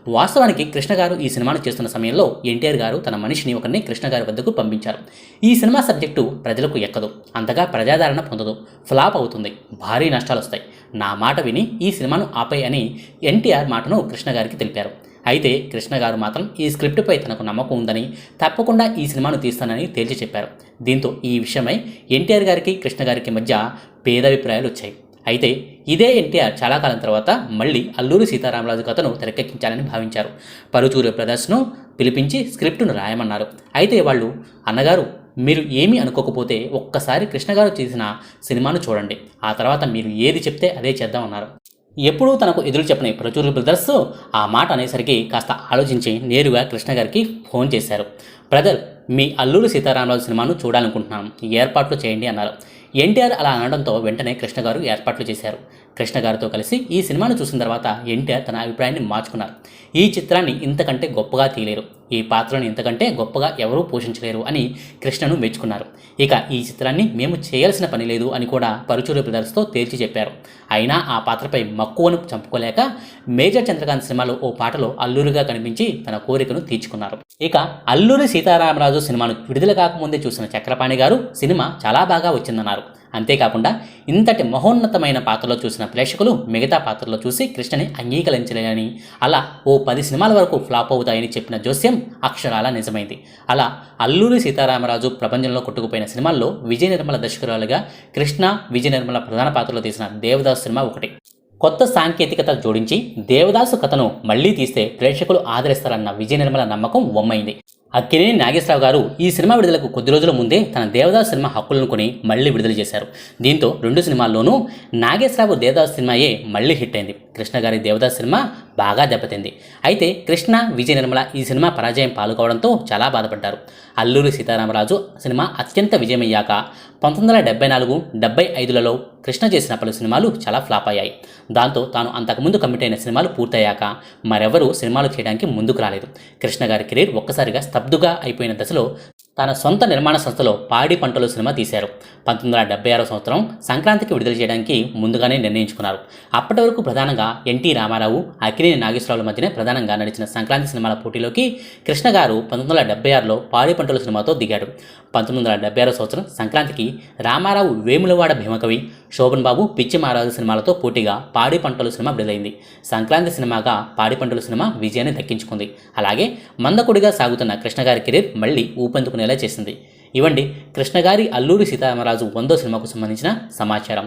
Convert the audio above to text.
వాస్తవానికి కృష్ణ గారు ఈ సినిమాను చేస్తున్న సమయంలో ఎన్టీఆర్ గారు తన మనిషిని ఒకరిని కృష్ణ గారి వద్దకు పంపించారు. ఈ సినిమా సబ్జెక్టు ప్రజలకు ఎక్కదు, అంతగా ప్రజాదరణ పొందదు, ఫ్లాప్ అవుతుంది, భారీ నష్టాలు వస్తాయి, నా మాట విని ఈ సినిమాను ఆపేయ్ అని ఎన్టీఆర్ మాటను కృష్ణ గారికి తెలిపారు. అయితే కృష్ణ గారు మాత్రం ఈ స్క్రిప్టుపై తనకు నమ్మకం ఉందని, తప్పకుండా ఈ సినిమాను తీస్తానని తేల్చి చెప్పారు. దీంతో ఈ విషయమై ఎన్టీఆర్ గారికి కృష్ణ గారికి మధ్య భేదాభిప్రాయాలు వచ్చాయి. అయితే ఇదే ఎన్టీఆర్ చాలా కాలం తర్వాత మళ్ళీ అల్లూరి సీతారామరాజు కథను తెరకెక్కించాలని భావించారు. పరుచూరి బ్రదర్స్ను పిలిపించి స్క్రిప్టును రాయమన్నారు. అయితే వాళ్ళు, అన్నగారు మీరు ఏమీ అనుకోకపోతే ఒక్కసారి కృష్ణగారు చేసిన సినిమాను చూడండి, ఆ తర్వాత మీరు ఏది చెప్తే అదే చేద్దామన్నారు. ఎప్పుడూ తనకు ఎదురు చెప్పని పరుచూరి బ్రదర్స్ ఆ మాట అనేసరికి కాస్త ఆలోచించి నేరుగా కృష్ణ గారికి ఫోన్ చేశారు. బ్రదర్, మీ అల్లూరి సీతారామరాజు సినిమాను చూడాలనుకుంటున్నాను, ఏర్పాట్లు చేయండి అన్నారు. ఎన్టీఆర్ అలా అనడంతో వెంటనే కృష్ణ గారు ఏర్పాట్లు చేశారు. కృష్ణ గారితో కలిసి ఈ సినిమాను చూసిన తర్వాత ఎన్టీఆర్ తన అభిప్రాయాన్ని మార్చుకున్నారు. ఈ చిత్రాన్ని ఇంతకంటే గొప్పగా తీయలేరు, ఈ పాత్రను ఇంతకంటే గొప్పగా ఎవరూ పోషించలేరు అని కృష్ణను మెచ్చుకున్నారు. ఇక ఈ చిత్రాన్ని మేము చేయాల్సిన పని లేదు అని కూడా పరుచూరి బ్రదర్స్తో తేల్చి చెప్పారు. అయినా ఆ పాత్రపై మక్కువను చంపుకోలేక మేజర్ చంద్రకాంత్ సినిమాలో ఓ పాటలో అల్లూరిగా కనిపించి తన కోరికను తీర్చుకున్నారు. ఇక అల్లూరి సీతారామరాజు సినిమాను విడుదల కాకముందే చూసిన చక్రపాణి గారు సినిమా చాలా బాగా వచ్చిందన్నారు. అంతేకాకుండా ఇంతటి మహోన్నతమైన పాత్రలో చూసిన ప్రేక్షకులు మిగతా పాత్రలో చూసి కృష్ణని అంగీకరించలేని, అలా ఓ 10 సినిమాల వరకు ఫ్లాప్ అవుతాయని చెప్పిన జోస్యం అక్షరాల నిజమైంది. అలా అల్లూరి సీతారామరాజు ప్రపంచంలో కొట్టుకుపోయిన సినిమాల్లో విజయ నిర్మల దర్శకురాలుగా కృష్ణ, విజయ నిర్మల ప్రధాన పాత్రలో తీసిన దేవదాస్ సినిమా ఒకటి. కొత్త సాంకేతికత జోడించి దేవదాసు కథను మళ్లీ తీస్తే ప్రేక్షకులు ఆదరిస్తారన్న విజయ నిర్మల నమ్మకం వమ్మైంది. అక్కినేని నాగేశ్వరరావు గారు ఈ సినిమా విడుదలకు కొద్ది రోజుల ముందే తన దేవదాస్ సినిమా హక్కులను కొని మళ్లీ విడుదల చేశారు. దీంతో 2 సినిమాల్లోనూ నాగేశ్వరరావు దేవదాస్ సినిమాయే మళ్లీ హిట్ అయింది. కృష్ణ గారి దేవదాస్ సినిమా బాగా దెబ్బతింది. అయితే కృష్ణ, విజయ నిర్మల ఈ సినిమా పరాజయం పాల్గొవడంతో చాలా బాధపడ్డారు. అల్లూరి సీతారామరాజు సినిమా అత్యంత విజయమయ్యాక 1974, 75లలో కృష్ణ చేసిన పలు సినిమాలు చాలా ఫ్లాప్ అయ్యాయి. దాంతో తాను అంతకుముందు కమిట్ అయిన సినిమాలు పూర్తయ్యాక మరెవరూ సినిమాలు చేయడానికి ముందుకు రాలేదు. కృష్ణ గారి కెరీర్ ఒక్కసారిగా స్తబ్దుగా అయిపోయిన దశలో తన సొంత నిర్మాణ సంస్థలో పాడి పంటలు సినిమా తీశారు. 1976 సంవత్సరం సంక్రాంతికి విడుదల చేయడానికి ముందుగానే నిర్ణయించుకున్నారు. అప్పటి వరకు ప్రధానంగా ఎన్టీ రామారావు, అక్కినేని నాగేశ్వరరావుల మధ్యనే ప్రధానంగా నడిచిన సంక్రాంతి సినిమాల పోటీలోకి కృష్ణ గారు 1976లో పాడి పంటలు సినిమాతో దిగాడు. 1976 సంవత్సరం సంక్రాంతికి రామారావు వేములవాడ భీమకవి, శోభన్ బాబు పిచ్చి మహారాజు సినిమాలతో పోటీగా పాడి పంటలు సినిమా విడుదలైంది. సంక్రాంతి సినిమాగా పాడి పంటలు సినిమా విజయాన్ని దక్కించుకుంది. అలాగే మందకొడిగా సాగుతున్న కృష్ణ గారి కెరీర్ మళ్లీ ఊపందుకునేలా చేసింది. ఇవండి కృష్ణ గారి అల్లూరి సీతారామరాజు 100వ సినిమాకు సంబంధించిన సమాచారం.